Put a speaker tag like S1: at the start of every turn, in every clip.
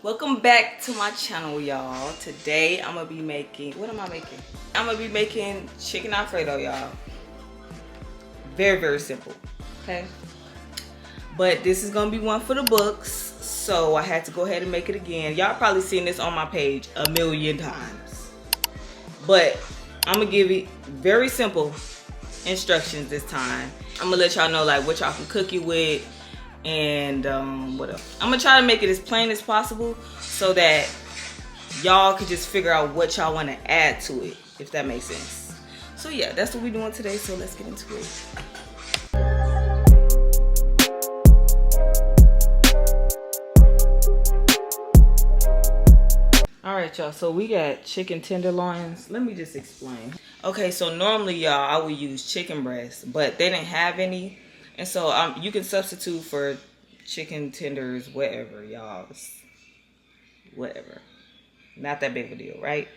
S1: Welcome back to my channel, y'all. Today I'm gonna be making, what am I making? I'm gonna be making chicken Alfredo, y'all. Very, very simple, okay? But this is gonna be one for the books, so I had to go ahead and make it again. Y'all probably seen this on my page a million times. But I'm gonna give it very simple instructions this time. I'm gonna let y'all know like what y'all can cook it with, and what else. I'm gonna try to make it as plain as possible so that y'all can just figure out what y'all want to add to it, if that makes sense. So yeah, that's what we're doing today, so let's get into it. All right, y'all, so we got chicken tenderloins. Let me just explain. Okay, so normally, y'all, I would use chicken breast, but they didn't have any. And so you can substitute for chicken tenders, whatever, y'all. Whatever. Not that big of a deal, right?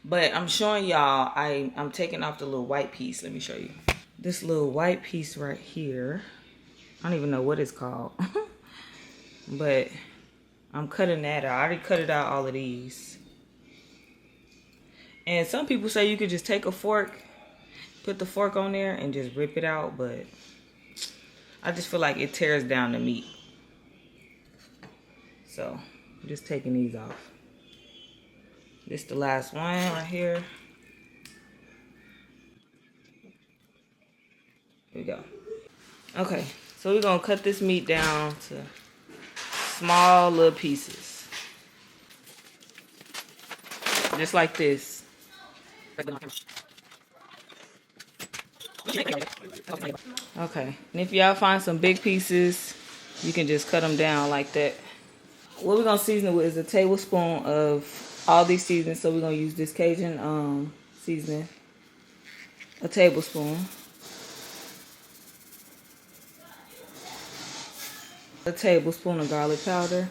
S1: But I'm showing y'all, I'm taking off the little white piece. Let me show you. This little white piece right here. I don't even know what it's called. But I'm cutting that out. I already cut it out, all of these. And some people say you could just take a fork, put the fork on there, and just rip it out, but I just feel like it tears down the meat. So, I'm just taking these off. This is the last one right here. Here we go. Okay, so we're gonna cut this meat down to small little pieces. Just like this. Okay, and if y'all find some big pieces, you can just cut them down like that. What we're gonna season it with is a tablespoon of all these seasonings. So we're gonna use this Cajun seasoning. A tablespoon. A tablespoon of garlic powder.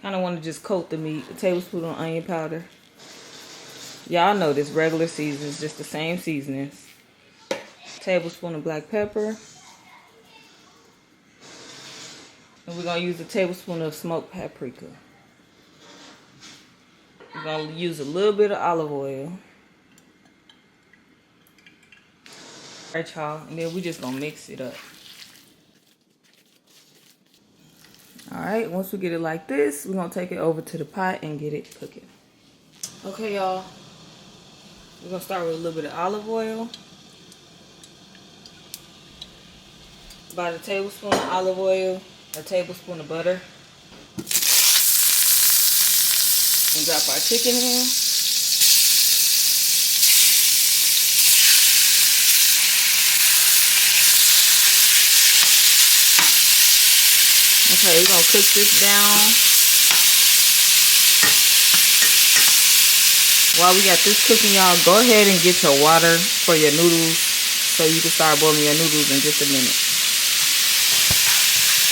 S1: Kind of want to just coat the meat. A tablespoon of onion powder. Y'all know this regular seasonings, just the same seasonings. A tablespoon of black pepper. And we're going to use a tablespoon of smoked paprika. We're going to use a little bit of olive oil. Alright, y'all. And then we're just going to mix it up. Alright, once we get it like this, we're going to take it over to the pot and get it cooking. Okay, y'all. We're going to start with a little bit of olive oil. About a tablespoon of olive oil. A tablespoon of butter. And drop our chicken in. Okay, we're gonna cook this down. While we got this cooking, y'all, go ahead and get your water for your noodles so you can start boiling your noodles in just a minute.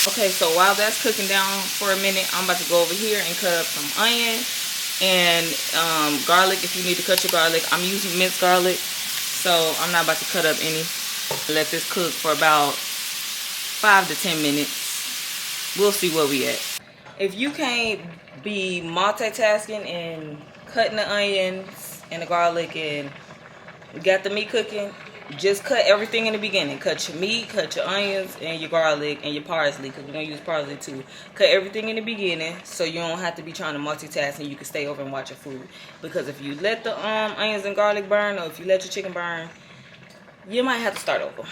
S1: Okay, so while that's cooking down for a minute, I'm about to go over here and cut up some onion and garlic if you need to cut your garlic. I'm using minced garlic, so I'm not about to cut up any. Let this cook for about 5 to 10 minutes. We'll see where we at. If you can't be multitasking and cutting the onions and the garlic and got the meat cooking, just cut everything in the beginning. Cut your meat, cut your onions and your garlic and your parsley, because we're going to use parsley too. Cut everything in the beginning so you don't have to be trying to multitask and you can stay over and watch your food. Because if you let the onions and garlic burn, or if you let your chicken burn, you might have to start over.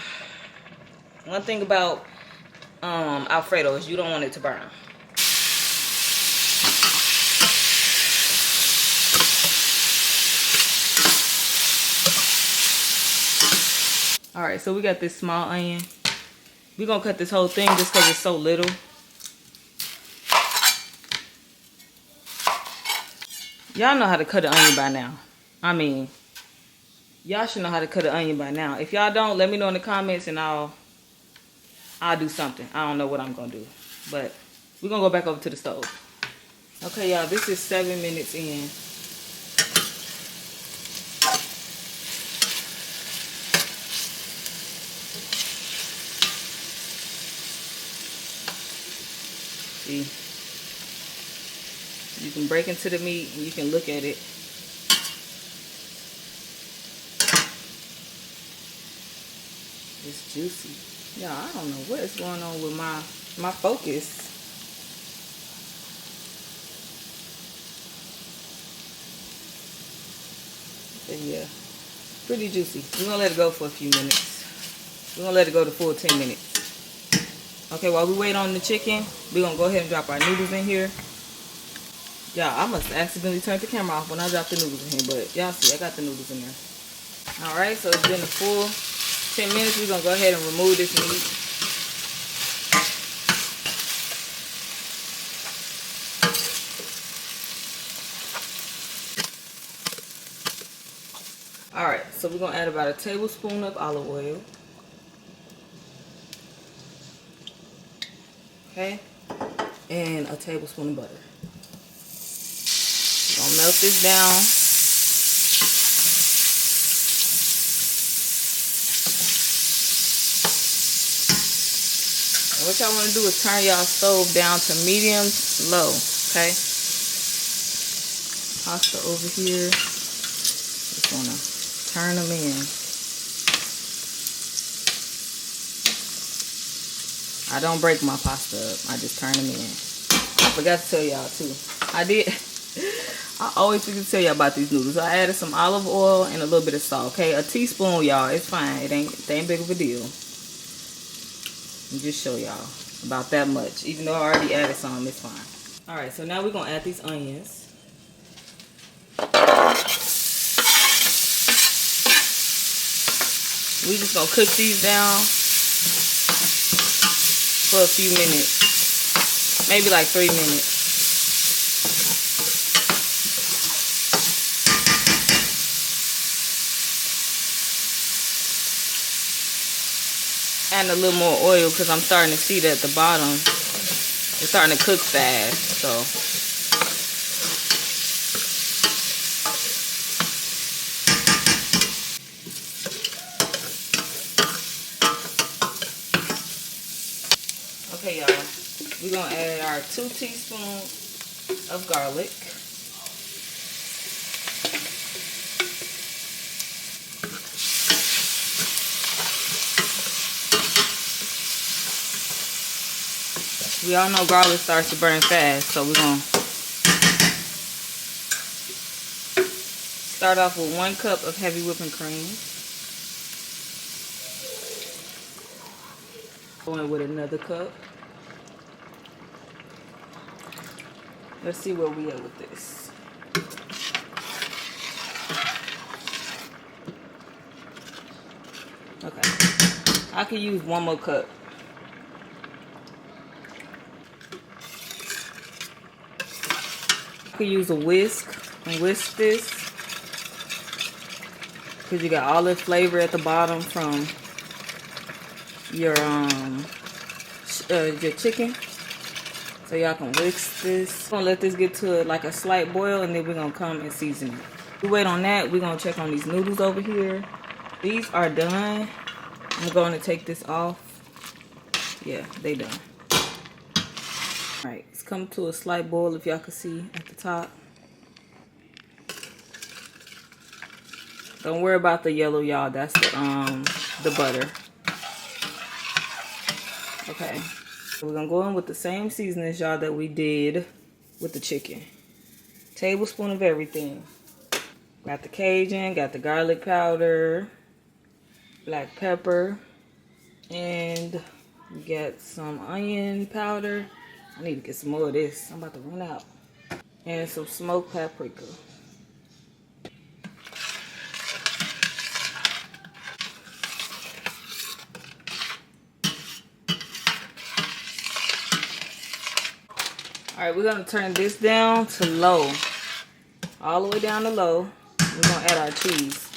S1: One thing about Alfredo is you don't want it to burn. Alright, so we got this small onion. We're going to cut this whole thing just because it's so little. Y'all know how to cut an onion by now. I mean, y'all should know how to cut an onion by now. If y'all don't, let me know in the comments and I'll do something. I don't know what I'm going to do. But we're going to go back over to the stove. Okay, y'all, this is 7 minutes in. See, you can break into the meat and you can look at it. It's juicy. Yeah, I don't know what is going on with my focus. But yeah, pretty juicy. We're gonna let it go for a few minutes. We're gonna let it go the full 10 minutes. Okay, while we wait on the chicken, we're gonna go ahead and drop our noodles in here. Y'all, I must accidentally turn the camera off when I drop the noodles in here, but y'all see, I got the noodles in there. Alright, so it's been a full 10 minutes. We're gonna go ahead and remove this meat. Alright, so we're gonna add about a tablespoon of olive oil. Okay, and a tablespoon of butter. We're gonna melt this down. And what y'all wanna do is turn y'all stove down to medium low, okay? Pasta over here. Just wanna turn them in. I don't break my pasta up. I just turn them in. I forgot to tell y'all too. I always forget to tell y'all about these noodles. I added some olive oil and a little bit of salt. Okay, a teaspoon, y'all. It's fine. It ain't big of a deal. Just show y'all about that much. Even though I already added some, it's fine. All right, so now we're gonna add these onions. We just gonna cook these down for a few minutes, maybe like 3 minutes. Adding a little more oil because I'm starting to see that at the bottom it's starting to cook fast. So okay, y'all, we're gonna add our 2 teaspoons of garlic. We all know garlic starts to burn fast, so we're gonna start off with 1 cup of heavy whipping cream. Going with another cup. Let's see where we at with this. Okay, I could use 1 more cup. I could use a whisk and whisk this because you got all the flavor at the bottom from your chicken. So y'all can whisk this. We're gonna let this get to like a slight boil, and then we're gonna come and season it. We wait on that. We're gonna check on these noodles over here. These are done. I'm going to take this off. Yeah, they done. Alright, it's come to a slight boil, if y'all can see at the top. Don't worry about the yellow, y'all. That's the butter. Okay. We're gonna go in with the same seasonings, y'all, that we did with the chicken. Tablespoon of everything. Got the Cajun, got the garlic powder, black pepper, and we got some onion powder. I need to get some more of this. I'm about to run out. And some smoked paprika. Alright, we're going to turn this down to low. All the way down to low. We're going to add our cheese.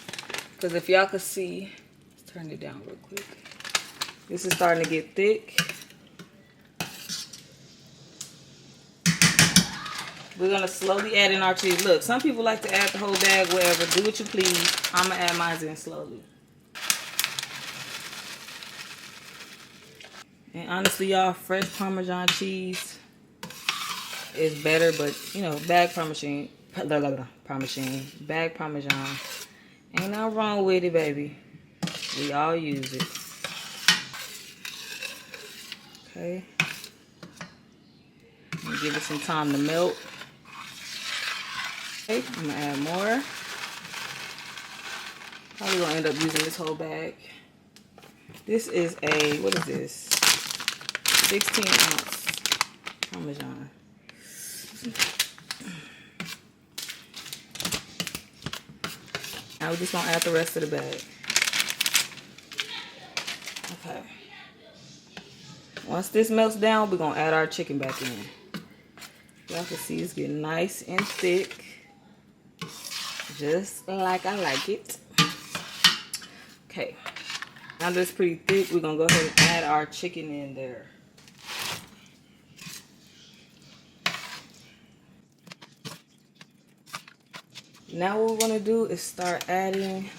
S1: Because if y'all could see, let's turn it down real quick. This is starting to get thick. We're going to slowly add in our cheese. Look, some people like to add the whole bag, whatever. Do what you please. I'm going to add mine in slowly. And honestly, y'all, fresh Parmesan cheese is better, but you know, bag Parmesan, bag Parmesan. Ain't nothing wrong with it, baby. We all use it. Okay. Give it some time to melt. Okay, I'm gonna add more. Probably gonna end up using this whole bag. This is a, what is this? 16 ounce Parmesan. Now we're just gonna add the rest of the bag. Okay. Once this melts down, we're gonna add our chicken back in. Y'all can see it's getting nice and thick. Just like I like it. Okay. Now that it's pretty thick, we're gonna go ahead and add our chicken in there. Now what we're gonna do is start adding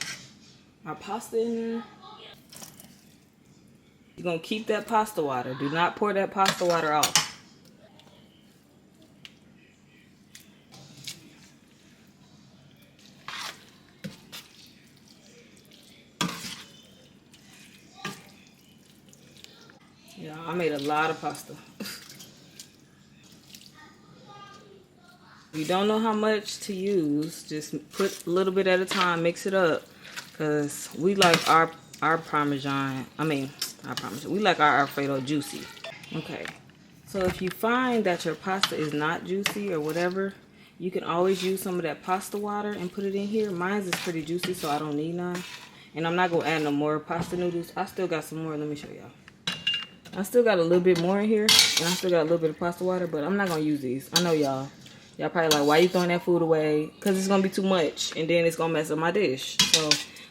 S1: our pasta in there. You're gonna keep that pasta water. Do not pour that pasta water off. Yeah, I made a lot of pasta. If you don't know how much to use, just put a little bit at a time, mix it up. Cause we like our Parmesan, we like our Alfredo juicy. Okay, so if you find that your pasta is not juicy or whatever, you can always use some of that pasta water and put it in here. Mine's is pretty juicy, so I don't need none. And I'm not gonna add no more pasta noodles. I still got some more, let me show y'all. I still got a little bit more in here, and I still got a little bit of pasta water, but I'm not gonna use these. I know y'all probably like, why you throwing that food away? Because it's gonna be too much, and then it's gonna mess up my dish. So,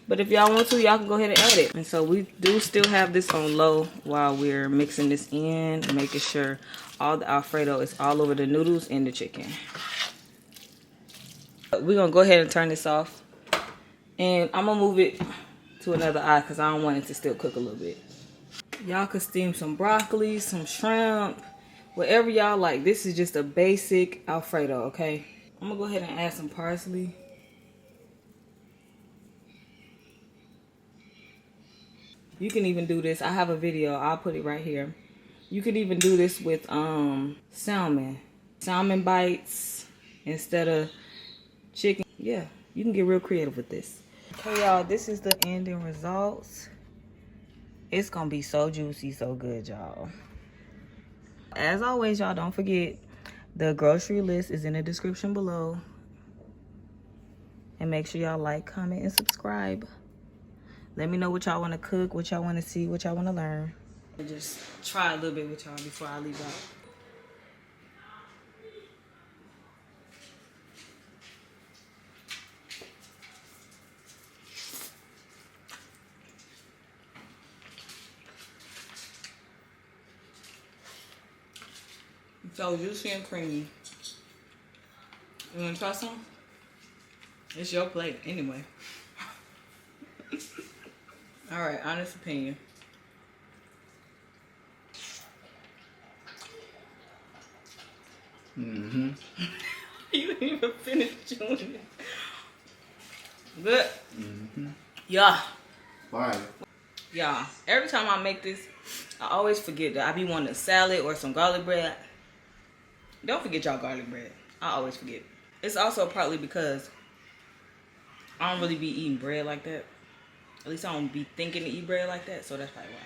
S1: but if y'all want to, y'all can go ahead and add it. And so we do still have this on low while we're mixing this in and making sure all the Alfredo is all over the noodles and the chicken. We're gonna go ahead and turn this off, and I'm gonna move it to another eye because I don't want it to still cook a little bit. Y'all could steam some broccoli, some shrimp, whatever y'all like. This is just a basic Alfredo, okay? I'm gonna go ahead and add some parsley. You can even do this. I have a video. I'll put it right here. You could even do this with salmon. Salmon bites instead of chicken. Yeah, you can get real creative with this. Okay, y'all, this is the ending results. It's gonna be so juicy, so good, y'all. As always, y'all, don't forget the grocery list is in the description below. And make sure y'all like, comment, and subscribe. Let me know what y'all want to cook, what y'all want to see, what y'all want to learn. And just try a little bit with y'all before I leave out. So juicy and creamy. You want to try some? It's your plate anyway. Alright, honest opinion. Mm-hmm. You didn't even finish chewing it. Good? Mm-hmm. Yeah. Bye. Yeah. Every time I make this, I always forget that I be wanting a salad or some garlic bread. Don't forget y'all garlic bread. I always forget. It's also partly because I don't really be eating bread like that. At least I don't be thinking to eat bread like that. So that's probably why.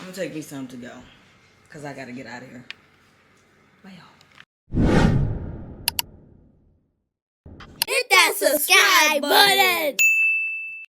S1: I'm going to take me some to go. Because I got to get out of here. Bye, y'all.
S2: Hit that subscribe button.